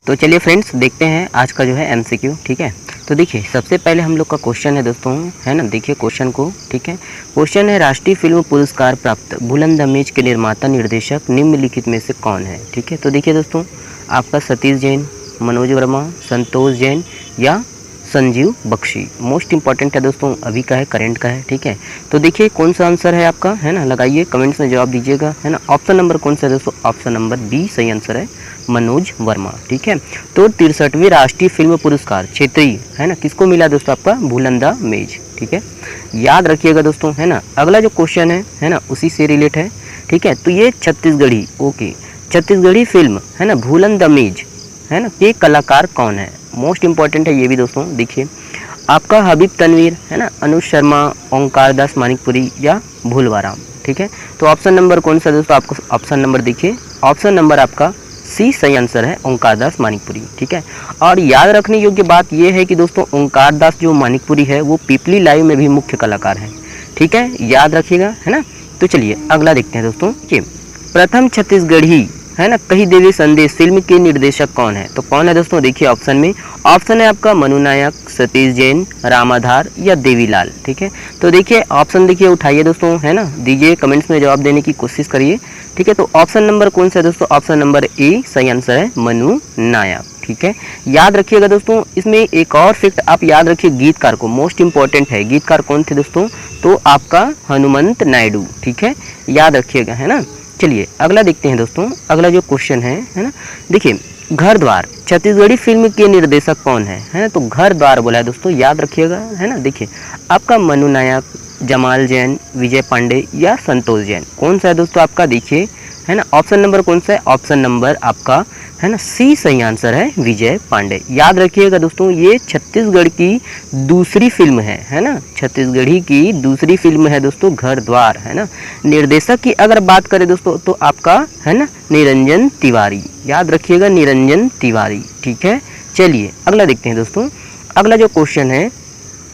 तो चलिए फ्रेंड्स देखते हैं आज का जो है एमसीक्यू। ठीक है, तो देखिए सबसे पहले हम लोग का क्वेश्चन है दोस्तों, है ना। देखिए क्वेश्चन को, ठीक है। क्वेश्चन है राष्ट्रीय फिल्म पुरस्कार प्राप्त बुलंद दहेज के निर्माता निर्देशक निम्नलिखित में से कौन है। ठीक है, तो देखिए दोस्तों आपका सतीश जैन, मनोज वर्मा, संतोष जैन या संजीव बख्शी। मोस्ट इंपॉर्टेंट है दोस्तों, अभी का है, करंट का है। ठीक है, तो देखिए कौन सा आंसर है आपका, है ना। लगाइए कमेंट्स में जवाब दीजिएगा, है ना। ऑप्शन नंबर कौन सा है दोस्तों, ऑप्शन नंबर बी सही आंसर है, मनोज वर्मा। ठीक है, तो 63वीं राष्ट्रीय फिल्म पुरस्कार क्षेत्रीय, है ना, किसको मिला दोस्तों, आपका बुलंद दहेज। ठीक है, याद रखिएगा दोस्तों, है ना। अगला जो क्वेश्चन है ना, उसी से रिलेट है। ठीक है, तो ये छत्तीसगढ़ी, ओके, छत्तीसगढ़ी फिल्म, है ना, बुलंद दहेज, है ना, के कलाकार कौन है। मोस्ट इंपॉर्टेंट है ये भी दोस्तों। देखिए आपका हबीब तनवीर, है ना, अनुज शर्मा, ओंकार दास मानिकपुरी या भूलवाराम। ठीक है, तो ऑप्शन नंबर कौन सा दोस्तों, आपको ऑप्शन नंबर देखिए, ऑप्शन नंबर आपका सी सही आंसर है, ओंकार दास मानिकपुरी। ठीक है, और याद रखने योग्य बात यह है कि दोस्तों ओंकार दास जो मानिकपुरी है वो पीपली लाइव में भी मुख्य कलाकार है। ठीक है, याद रखिएगा, है ना। तो चलिए अगला देखते हैं दोस्तों कि प्रथम छत्तीसगढ़ी, है ना, कही देवी संदेश फिल्म के निर्देशक कौन है। तो कौन है दोस्तों, देखिए ऑप्शन में, ऑप्शन है आपका मनु नायक, सतीश जैन, रामाधार या देवीलाल। ठीक है, तो देखिए ऑप्शन देखिए उठाइए दोस्तों, है ना, दीजिए कमेंट्स में जवाब देने की कोशिश करिए। ठीक है, तो ऑप्शन नंबर कौन सा है दोस्तों, ऑप्शन नंबर ए सही आंसर है, मनु नायक। ठीक है, याद रखिएगा दोस्तों, इसमें एक और फैक्ट आप याद रखिए गीतकार को, मोस्ट इंपॉर्टेंट है। गीतकार कौन थे दोस्तों, तो आपका हनुमंत नायडू। ठीक है, याद रखिएगा, है ना। चलिए अगला देखते हैं दोस्तों, अगला जो क्वेश्चन है ना, देखिए घर द्वार छत्तीसगढ़ी फिल्म के निर्देशक कौन है ना। तो घर द्वार बोला है दोस्तों, याद रखिएगा, है ना। देखिए आपका मनु नायक, जमाल जैन, विजय पांडे या संतोष जैन, कौन सा है दोस्तों आपका, देखिए, है ना। ऑप्शन नंबर कौन सा है, ऑप्शन नंबर आपका, है ना, सी सही आंसर है, विजय पांडे। याद रखिएगा दोस्तों, ये छत्तीसगढ़ की दूसरी फिल्म है ना, छत्तीसगढ़ी की दूसरी फिल्म है दोस्तों, घर द्वार, है ना। निर्देशक की अगर बात करें दोस्तों तो आपका, है ना, निरंजन तिवारी। याद रखिएगा, निरंजन तिवारी। ठीक है, चलिए अगला देखते हैं दोस्तों, अगला जो क्वेश्चन है,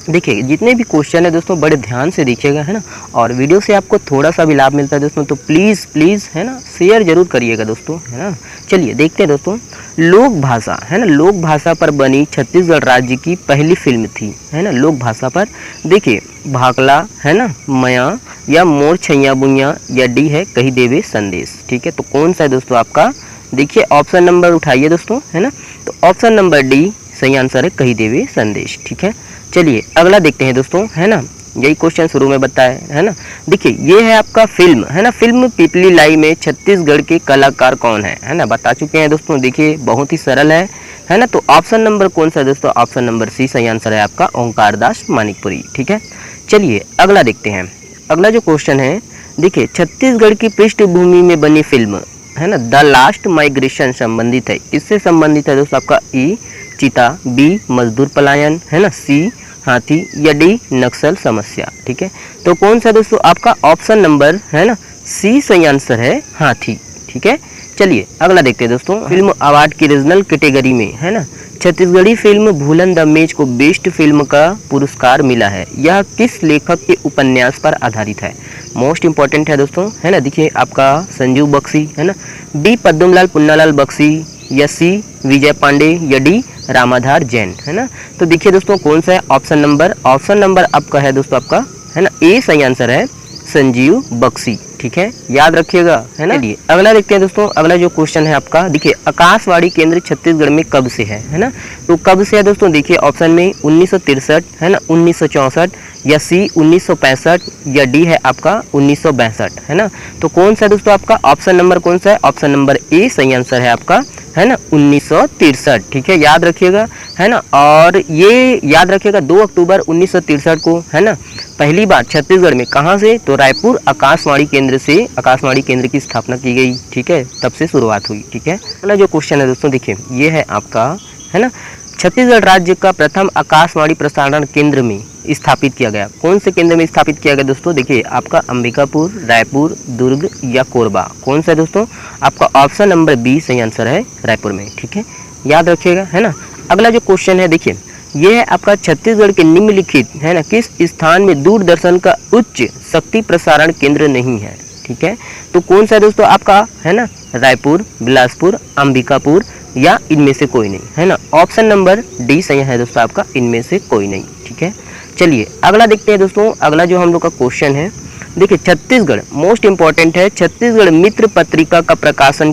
देखिए जितने भी क्वेश्चन है दोस्तों बड़े ध्यान से देखिएगा, है ना। और वीडियो से आपको थोड़ा सा भी लाभ मिलता है दोस्तों तो प्लीज़ प्लीज़, है ना, शेयर जरूर करिएगा दोस्तों, है ना। चलिए देखते हैं दोस्तों, लोक भाषा, है ना, लोक भाषा पर बनी छत्तीसगढ़ राज्य की पहली फिल्म थी, है ना, लोक भाषा पर। देखिए भाकला, है ना, मया या मोर छैया बुइया या डी है कही देवे संदेश। ठीक है, तो कौन सा है दोस्तों आपका, देखिए ऑप्शन नंबर उठाइए दोस्तों, है ना। तो ऑप्शन नंबर डी सही आंसर है, कही देवे संदेश। ठीक है, चलिए अगला देखते हैं दोस्तों, है ना, यही क्वेश्चन शुरू में बताया है ना। देखिए ये है आपका फिल्म, है ना, फिल्म पीपली लाई में छत्तीसगढ़ के कलाकार कौन है ना, बता चुके हैं दोस्तों। देखिए बहुत ही सरल है ना। तो ऑप्शन नंबर कौन सा है दोस्तों, ऑप्शन नंबर सी सही आंसर है आपका, ओंकार दास मानिकपुरी। ठीक है, चलिए अगला देखते हैं, अगला जो क्वेश्चन है, देखिए छत्तीसगढ़ की पृष्ठभूमि में बनी फिल्म, है ना, द लास्ट माइग्रेशन संबंधित है, किससे संबंधित है दोस्तों, आपका ई चीता, बी मजदूर पलायन, है ना, सी हाथी या डी नक्सल समस्या। ठीक है, तो कौन सा दोस्तों आपका ऑप्शन नंबर, है ना, सी सही आंसर है, हाथी। ठीक है, चलिए अगला देखते हैं दोस्तों, फिल्म अवार्ड की रीजनल कैटेगरी में, है ना, छत्तीसगढ़ी फिल्म बुलंद दहेज को बेस्ट फिल्म का पुरस्कार मिला है, यह किस लेखक के उपन्यास पर आधारित है। मोस्ट इंपॉर्टेंट है दोस्तों, है ना। देखिए आपका संजीव बख्शी, है ना, बी पद्मलाल पुन्नालाल बख्शी या सी विजय पांडे या डी रामाधार जैन, है ना। तो देखिए दोस्तों कौन सा है ऑप्शन नंबर आपका है दोस्तों आपका, है ना, ए सही आंसर है, संजीव बख्शी। ठीक है, याद रखिएगा, है ना। चलिए अगला देखते हैं दोस्तों, अगला जो क्वेश्चन है आपका, देखिए आकाशवाणी केंद्र छत्तीसगढ़ में कब से है ना। तो कब से है दोस्तों, देखिए ऑप्शन में 1963, है ना, 1964 या सी 1965 या डी है आपका 1962, है ना। तो कौन सा है दोस्तों आपका ऑप्शन नंबर कौन सा है, ऑप्शन नंबर ए सही आंसर है आपका, है ना, 1963। ठीक है, याद रखिएगा, है ना। और ये याद रखिएगा 2 अक्टूबर 1963 को, है ना, पहली बार छत्तीसगढ़ में कहाँ से, तो रायपुर आकाशवाणी केंद्र से आकाशवाणी केंद्र की स्थापना की गई। ठीक है, तब से शुरुआत हुई। ठीक है, अगला जो क्वेश्चन है दोस्तों, देखिए ये है आपका, है ना, छत्तीसगढ़ राज्य का प्रथम आकाशवाणी प्रसारण केंद्र में स्थापित किया गया, कौन से केंद्र में स्थापित किया गया दोस्तों, देखिए आपका अंबिकापुर, रायपुर, दुर्ग या कोरबा, कौन सा है दोस्तों आपका ऑप्शन नंबर बी सही आंसर है, रायपुर में। ठीक है, याद रखिएगा, है ना। अगला जो क्वेश्चन है, देखिए ये है आपका छत्तीसगढ़ के निम्नलिखित, है ना, किस स्थान में दूरदर्शन का उच्च शक्ति प्रसारण केंद्र नहीं है। ठीक है, तो कौन सा है दोस्तों आपका, है ना, रायपुर, बिलासपुर, अंबिकापुर, या इनमें से कोई नहीं, है ना। ऑप्शन नंबर डी सही है दोस्तों आपका, इनमें से कोई नहीं, ठीक है। चलिए अगला देखते हैं दोस्तों। अगला जो हम लोग का क्वेश्चन है, देखिए छत्तीसगढ़ मोस्ट इंपॉर्टेंट है। छत्तीसगढ़ मित्र पत्रिका का प्रकाशन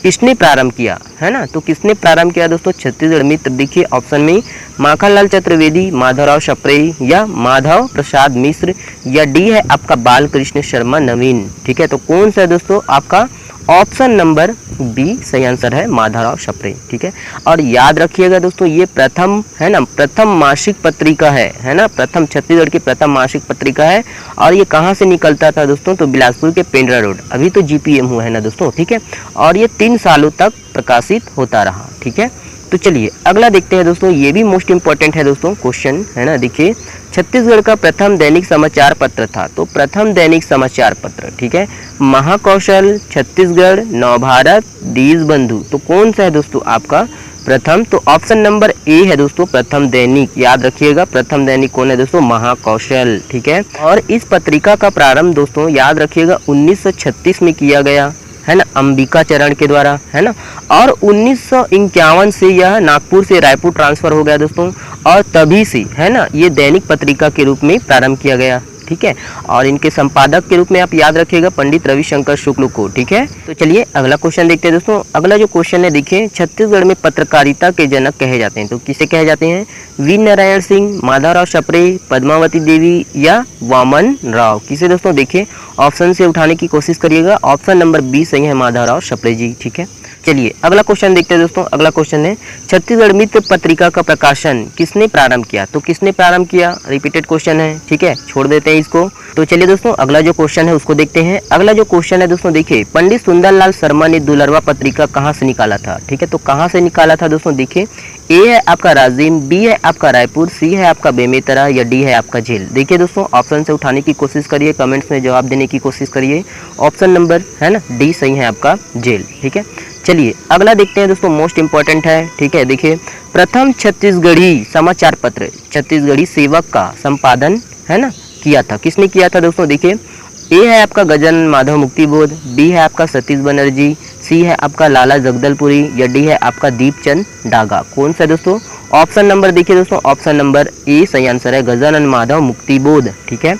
किसने प्रारंभ किया, है ना। तो किसने प्रारंभ किया दोस्तों छत्तीसगढ़ मित्र? देखिए ऑप्शन में माखनलाल चतुर्वेदी, माधवराव सप्रे या माधव प्रसाद मिश्र, या डी है आपका बालकृष्ण शर्मा नवीन, ठीक है। तो कौन सा है दोस्तों आपका? ऑप्शन नंबर बी सही आंसर है, माधवराव सप्रे, ठीक है। और याद रखिएगा दोस्तों ये प्रथम, है ना, प्रथम मासिक पत्रिका है ना, प्रथम छत्तीसगढ़ की प्रथम मासिक पत्रिका है। और ये कहाँ से निकलता था दोस्तों? तो बिलासपुर के पेंड्रा रोड, अभी तो जीपीएम हुआ है ना दोस्तों, ठीक है। और ये 3 सालों तक प्रकाशित होता रहा, ठीक है। तो चलिए अगला देखते हैं दोस्तों, ये भी मोस्ट इंपॉर्टेंट है दोस्तों क्वेश्चन, है ना। देखिए छत्तीसगढ़ का प्रथम दैनिक समाचार पत्र था, तो प्रथम दैनिक समाचार पत्र, ठीक है, महाकौशल, छत्तीसगढ़, नवभारत, देशबंधु। तो कौन सा है दोस्तों आपका प्रथम? तो ऑप्शन नंबर ए है दोस्तों प्रथम दैनिक, याद रखिएगा। प्रथम दैनिक कौन है दोस्तों? महाकौशल, ठीक है। और इस पत्रिका का प्रारंभ दोस्तों याद रखिएगा 1936 में किया गया, है ना, अंबिका चरण के द्वारा, है ना। और 1951 से यह नागपुर से रायपुर ट्रांसफर हो गया दोस्तों, और तभी से, है ना, ये दैनिक पत्रिका के रूप में प्रारंभ किया गया, ठीक है। और इनके संपादक के रूप में आप याद रखिएगा पंडित रविशंकर शुक्ल को, ठीक है। तो चलिए अगला क्वेश्चन देखते हैं दोस्तों। अगला जो क्वेश्चन है देखिए, छत्तीसगढ़ में पत्रकारिता के जनक कहे जाते हैं, तो किसे कहे जाते हैं? वी नारायण सिंह, माधवराव सप्रे, पद्मावती देवी या वामन राव। किसे दोस्तों? देखिए ऑप्शन से उठाने की कोशिश करिएगा। ऑप्शन नंबर बी सही है, माधवराव सप्रे जी, ठीक है। चलिए अगला क्वेश्चन देखते हैं दोस्तों। अगला क्वेश्चन है छत्तीसगढ़ मित्र पत्रिका का प्रकाशन किसने प्रारंभ किया? तो किसने प्रारंभ किया? रिपीटेड क्वेश्चन है, ठीक है, छोड़ देते हैं इसको। तो चलिए दोस्तों अगला जो क्वेश्चन है उसको देखते हैं। अगला जो क्वेश्चन है दोस्तों देखिए, पंडित सुंदरलाल शर्मा ने दुलरवा पत्रिका कहाँ से निकाला था, ठीक है। तो कहाँ से निकाला था दोस्तों? देखिए ए है आपका राजिम, बी है आपका रायपुर, सी है आपका बेमेतरा, या डी है आपका जेल। देखिए दोस्तों ऑप्शन से उठाने की कोशिश करिए, कमेंट्स में जवाब देने की कोशिश करिए। ऑप्शन नंबर, है ना, डी सही है आपका, जेल, ठीक है। चलिए अगला देखते हैं दोस्तों, मोस्ट इंपॉर्टेंट है, ठीक है। देखिए प्रथम छत्तीसगढ़ी समाचार पत्र छत्तीसगढ़ी सेवक का संपादन, है ना, किया था, किसने किया था दोस्तों? देखिए ए है आपका गजानन माधव मुक्तिबोध, बी है आपका सतीश बनर्जी, सी है आपका लाला जगदलपुरी, या डी है आपका दीपचंद डागा। कौन सा है दोस्तों? ऑप्शन नंबर देखिए दोस्तों, ऑप्शन नंबर ए सही आंसर है, गजानन माधव मुक्तिबोध, ठीक है।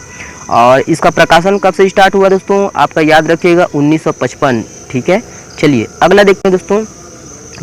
और इसका प्रकाशन कब से स्टार्ट हुआ दोस्तों? आपका याद रखिएगा 1955, ठीक है। चलिए अगला देखते हैं दोस्तों,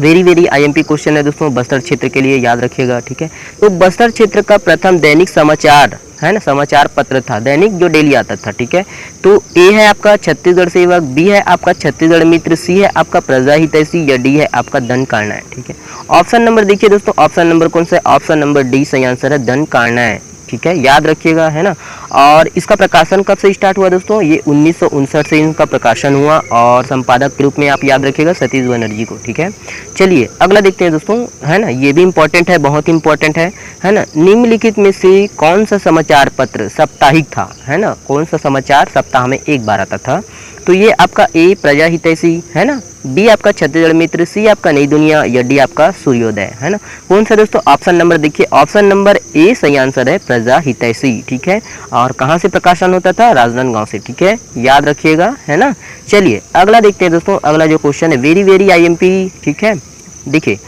वेरी आईएमपी क्वेश्चन है दोस्तों, बस्तर क्षेत्र के लिए याद रखिएगा, ठीक है। तो बस्तर क्षेत्र का प्रथम दैनिक समाचार, है ना, समाचार पत्र था, दैनिक जो डेली आता था, ठीक है। तो ए है आपका छत्तीसगढ़ सेवक, बी है आपका छत्तीसगढ़ मित्र, सी है आपका प्रजा हितैषी, या डी है आपका दंडकारण्य, ठीक है। ऑप्शन नंबर देखिए दोस्तों, ऑप्शन नंबर कौन सा है? ऑप्शन नंबर डी सही आंसर है, दंडकारण्य, ठीक है, याद रखिएगा, है ना। और इसका प्रकाशन कब से स्टार्ट हुआ दोस्तों? ये 1959 से इनका प्रकाशन हुआ, और संपादक के रूप में आप याद रखिएगा सतीश बनर्जी को, ठीक है। चलिए अगला देखते हैं दोस्तों, है ना, ये भी इंपॉर्टेंट है, बहुत इंपॉर्टेंट है ना। निम्नलिखित में से कौन सा समाचार पत्र साप्ताहिक था, है ना, कौन सा समाचार सप्ताह में एक बार आता था? तो ये आपका ए प्रजा हितैषी, है ना, बी आपका छत्तीसगढ़ मित्र, सी आपका नई दुनिया, या डी आपका सूर्योदय, है ना। कौन सा दोस्तों? ऑप्शन नंबर देखिए, ऑप्शन नंबर ए सही आंसर है, प्रजा हितैषी, ठीक है। और कहाँ से प्रकाशन होता था? राजनांदगांव से, ठीक है, याद रखिएगा, है ना। चलिए अगला देखते हैं दोस्तों। अगला जो क्वेश्चन है वेरी आईएमपी, ठीक है। देखिए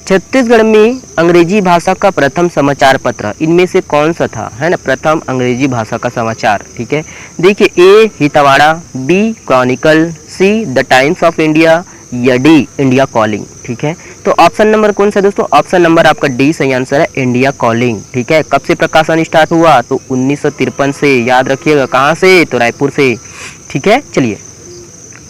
छत्तीसगढ़ में अंग्रेजी भाषा का प्रथम समाचार पत्र इनमें से कौन सा था, है ना, प्रथम अंग्रेजी भाषा का समाचार, ठीक है। देखिए A Hitavada, B Chronicle, C the Times of India, या डी इंडिया कॉलिंग, ठीक है। तो ऑप्शन नंबर कौन सा दोस्तों? ऑप्शन नंबर आपका डी सही आंसर है, इंडिया कॉलिंग, ठीक है। कब से प्रकाशन स्टार्ट हुआ? तो 1953 से, याद रखिएगा, कहाँ से? तो रायपुर से, ठीक है। चलिए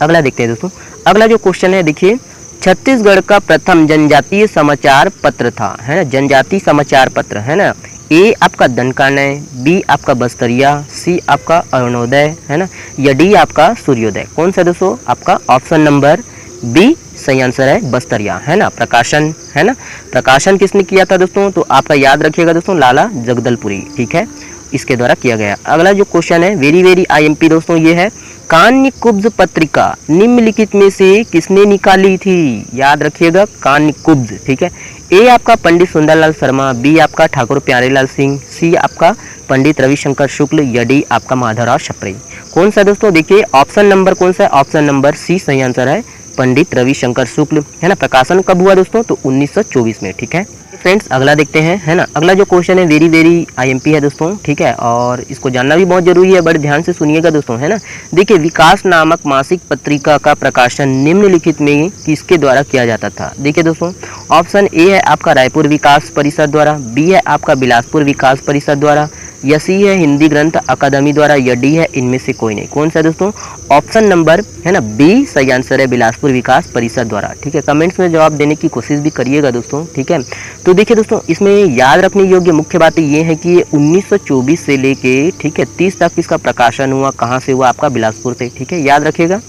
अगला देखते हैं दोस्तों। अगला जो क्वेश्चन है देखिए, छत्तीसगढ़ का प्रथम जनजातीय समाचार पत्र था, है ना, जनजातीय समाचार पत्र, है ना। ए आपका दंडकारण्य, बी आपका बस्तरिया, सी आपका अरुणोदय, है ना, या डी आपका सूर्योदय। कौन सा दोस्तों? आपका ऑप्शन नंबर बी सही आंसर है, बस्तरिया, है ना। प्रकाशन, है ना, प्रकाशन किसने किया था दोस्तों? तो आपका याद रखिएगा दोस्तों, लाला जगदलपुरी, ठीक है, इसके द्वारा किया गया। अगला जो क्वेश्चन है वेरी आईएमपी दोस्तों, ये है कान्यकुब्ज पत्रिका निम्नलिखित में से किसने निकाली थी? याद रखिएगा, कान्यकुब्ज, ठीक है। ए आपका पंडित सुंदरलाल शर्मा, बी आपका ठाकुर प्यारेलाल सिंह, सी आपका पंडित रविशंकर शुक्ल, या डी आपका माधवराव सप्रे। कौन सा दोस्तों? देखिए ऑप्शन नंबर कौन सा है? ऑप्शन नंबर सी सही आंसर है, पंडित रविशंकर शुक्ल, है ना। प्रकाशन कब हुआ दोस्तों, तो 1924 में, ठीक है। फ्रेंड्स अगला देखते हैं, है ना। अगला जो क्वेश्चन है वेरी वेरी आईएमपी है दोस्तों, ठीक है, और इसको जानना भी बहुत जरूरी है, बड़े ध्यान से सुनिएगा दोस्तों, है ना। देखिए, विकास नामक मासिक पत्रिका का प्रकाशन निम्नलिखित में किसके द्वारा किया जाता था। देखिए दोस्तों, ऑप्शन ए है आपका रायपुर विकास परिषद द्वारा, बी है आपका बिलासपुर विकास परिषद द्वारा, या सी है हिंदी ग्रंथ अकादमी द्वारा, या डी है इनमें से कोई नहीं। कौन सा है दोस्तों, ऑप्शन नंबर है ना बी सही आंसर है, बिलासपुर विकास परिषद द्वारा, ठीक है। कमेंट्स में जवाब देने की कोशिश भी करिएगा दोस्तों, ठीक है। तो देखिए दोस्तों, इसमें याद रखने योग्य मुख्य बातें ये है कि ये 1924 से लेके, ठीक है, 30 तक इसका प्रकाशन हुआ। कहाँ से हुआ, आपका बिलासपुर से, ठीक है, याद रखिएगा।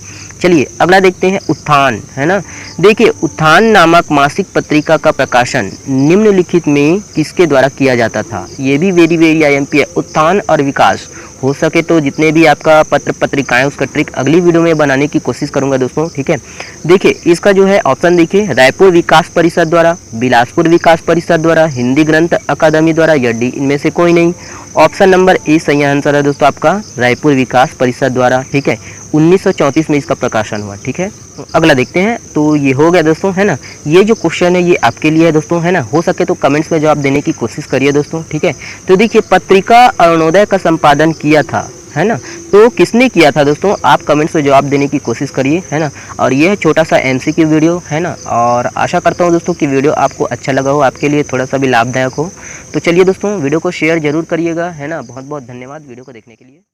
चलिए अगला देखते हैं, उत्थान, है ना। देखिए, उत्थान नामक मासिक पत्रिका का प्रकाशन निम्नलिखित में किसके द्वारा किया जाता था। ये भी वेरी वेरी आईएमपी है, उत्थान और विकास। हो सके तो जितने भी आपका पत्र पत्रिकाएं उसका ट्रिक अगली वीडियो में बनाने की कोशिश करूंगा दोस्तों, ठीक है। देखिए, इसका जो है ऑप्शन देखिए, रायपुर विकास परिषद द्वारा, बिलासपुर विकास परिषद द्वारा, हिंदी ग्रंथ अकादमी द्वारा, या डी इनमें से कोई नहीं। ऑप्शन नंबर ए सही आंसर है दोस्तों आपका, रायपुर विकास परिषद द्वारा, ठीक है। 1934 में इसका प्रकाशन हुआ, ठीक है। तो अगला देखते हैं, तो ये हो गया दोस्तों, है ना। ये जो क्वेश्चन है ये आपके लिए है दोस्तों, है ना। हो सके तो कमेंट्स में जवाब देने की कोशिश करिए दोस्तों, ठीक है। तो देखिए, पत्रिका अरुणोदय का संपादन किया था, है ना। तो किसने किया था दोस्तों, आप कमेंट्स में जवाब देने की कोशिश करिए, है ना। और ये है छोटा सा एमसीक्यू वीडियो, है ना। और आशा करता हूँ दोस्तों कि वीडियो आपको अच्छा लगा हो, आपके लिए थोड़ा सा भी लाभदायक हो। तो चलिए दोस्तों, वीडियो को शेयर जरूर करिएगा, है ना। बहुत बहुत धन्यवाद वीडियो को देखने के लिए।